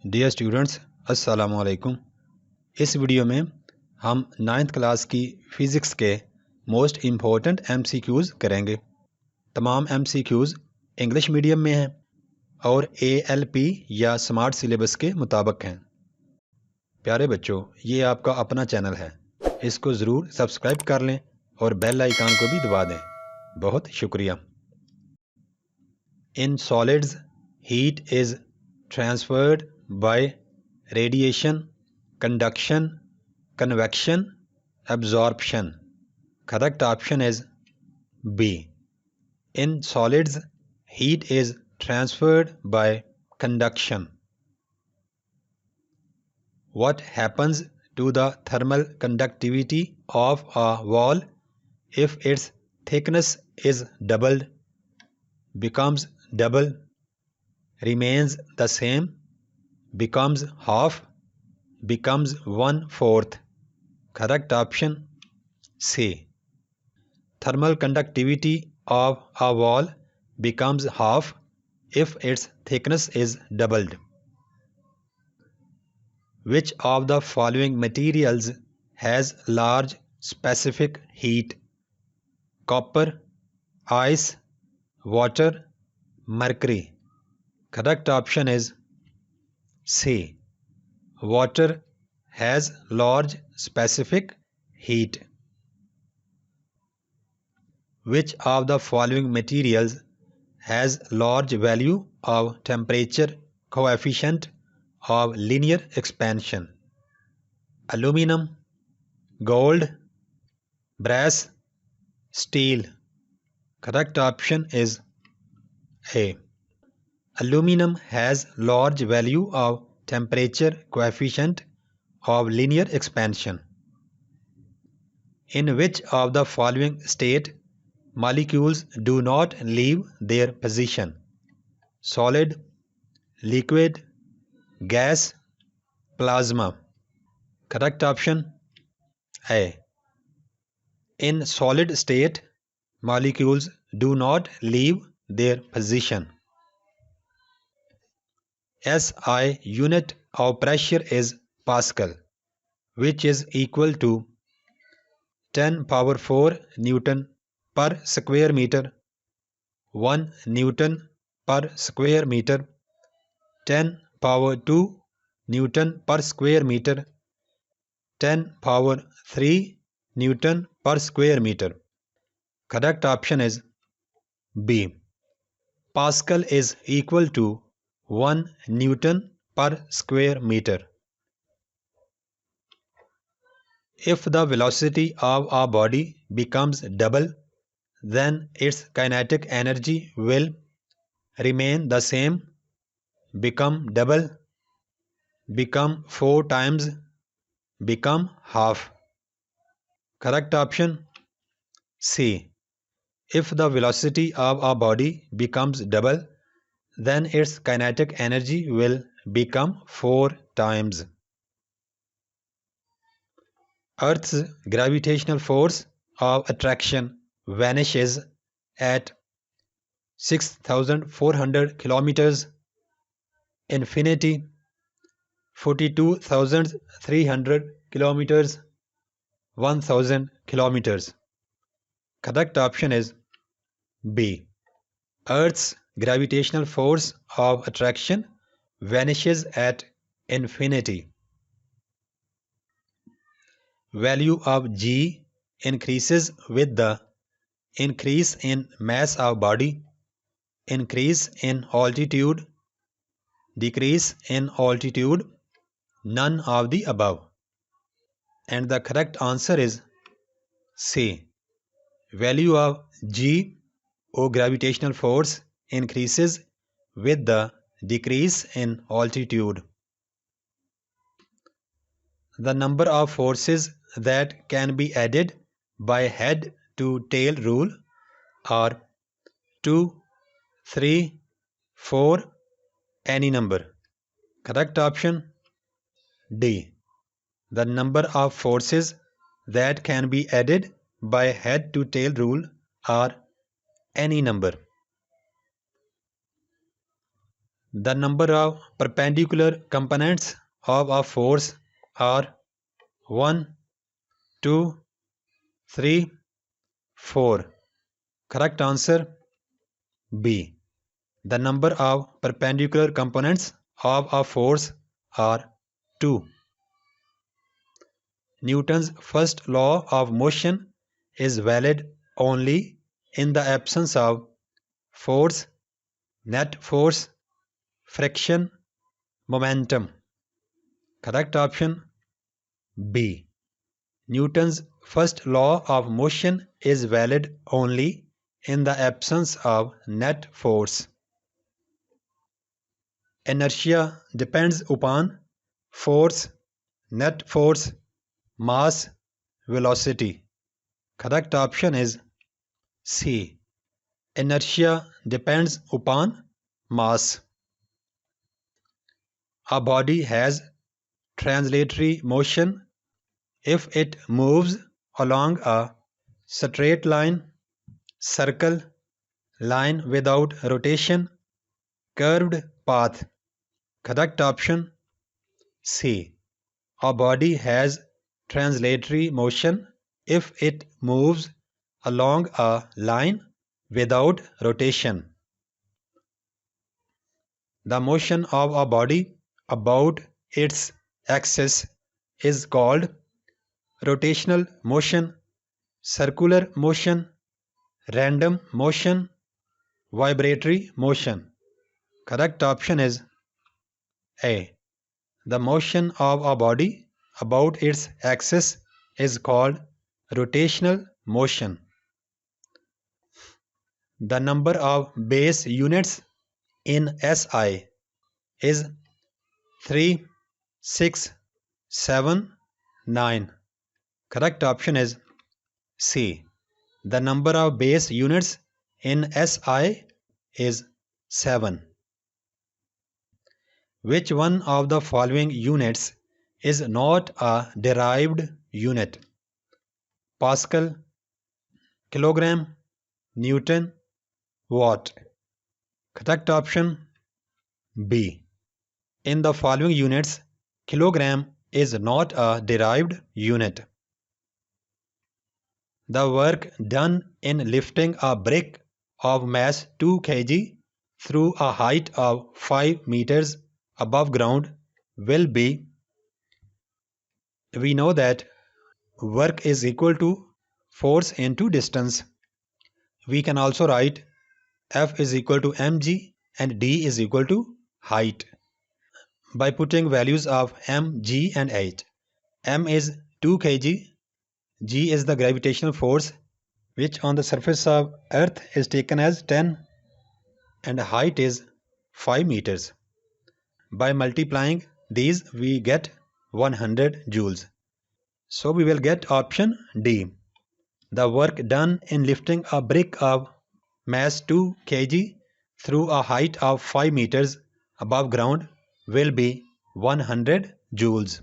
Dear students, अस्सलाम वालेकुम। इस वीडियो में हम 9th क्लास की फ़िज़िक्स के मोस्ट इम्पॉर्टेंट MCQs करेंगे। तमाम MCQs इंग्लिश मीडियम में हैं और ALP या स्मार्ट सिलेबस के मुताबिक हैं। प्यारे बच्चों, ये आपका अपना चैनल है, इसको ज़रूर सब्सक्राइब कर लें और बेल आइकन को भी दबा दें। बहुत शुक्रिया। In solids heat is transferred by radiation, conduction, convection, absorption. Correct option is B. In solids, heat is transferred by conduction. What happens to the thermal conductivity of a wall if its thickness is doubled, becomes double, remains the same, becomes half, becomes 1/4? Correct option C. Thermal conductivity of a wall becomes half if its thickness is doubled. Which of the following materials has large specific heat? Copper, ice, water, mercury. Correct option is C. Water has large specific heat. Which of the following materials has large value of temperature coefficient of linear expansion? Aluminum, gold, brass, steel. Correct option is A. Aluminum has large value of temperature coefficient of linear expansion. In which of the following state molecules do not leave their position? Solid, liquid, gas, plasma. Correct option A. In solid state, molecules do not leave their position. SI unit of pressure is Pascal, which is equal to 10 power 4 Newton per square meter, 1 Newton per square meter, 10 power 2 Newton per square meter, 10 power 3 Newton per square meter. Correct option is B. Pascal is equal to 1 Newton per square meter. If the velocity of a body becomes double, then its kinetic energy will remain the same, become double, become 4 times, become half. Correct option C. If the velocity of a body becomes double, then its kinetic energy will become 4 times. Earth's gravitational force of attraction vanishes at 6,400 kilometers, infinity 42,300 kilometers, 1,000 kilometers. Correct option is B. Earth's gravitational force of attraction vanishes at infinity. Value of G increases with the increase in mass of body, increase in altitude, decrease in altitude, none of the above. And the correct answer is C. Value of G or gravitational force increases with the decrease in altitude. The number of forces that can be added by head to tail rule are 2, 3, 4, any number. Correct option D. The number of forces that can be added by head to tail rule are any number. The number of perpendicular components of a force are 1, 2, 3, 4. Correct answer B. The number of perpendicular components of a force are 2. Newton's first law of motion is valid only in the absence of force, net force, friction, momentum. Correct option B. Newton's first law of motion is valid only in the absence of net force. Inertia depends upon force, net force, mass, velocity. Correct option is C. Inertia depends upon mass. A body has translatory motion if it moves along a straight line, circle, line without rotation, curved path. Correct option C. A body has translatory motion if it moves along a line without rotation. The motion of a body about its axis is called rotational motion, circular motion, random motion, vibratory motion. Correct option is A. The motion of a body about its axis is called rotational motion. The number of base units in SI is 3, 6, 7, 9. Correct option is C. The number of base units in SI is 7. Which one of the following units is not a derived unit? Pascal, kilogram, Newton, watt. Correct option B. In the following units, kilogram is not a derived unit. The work done in lifting a brick of mass 2 kg through a height of 5 meters above ground will be, we know that work is equal to force into distance. We can also write F is equal to mg and d is equal to height. By putting values of m, g and h. M is 2 kg, g is the gravitational force which on the surface of earth is taken as 10 and height is 5 meters. By multiplying these we get 100 joules. So we will get option D. The work done in lifting a brick of mass 2 kg through a height of 5 meters above ground will be 100 joules.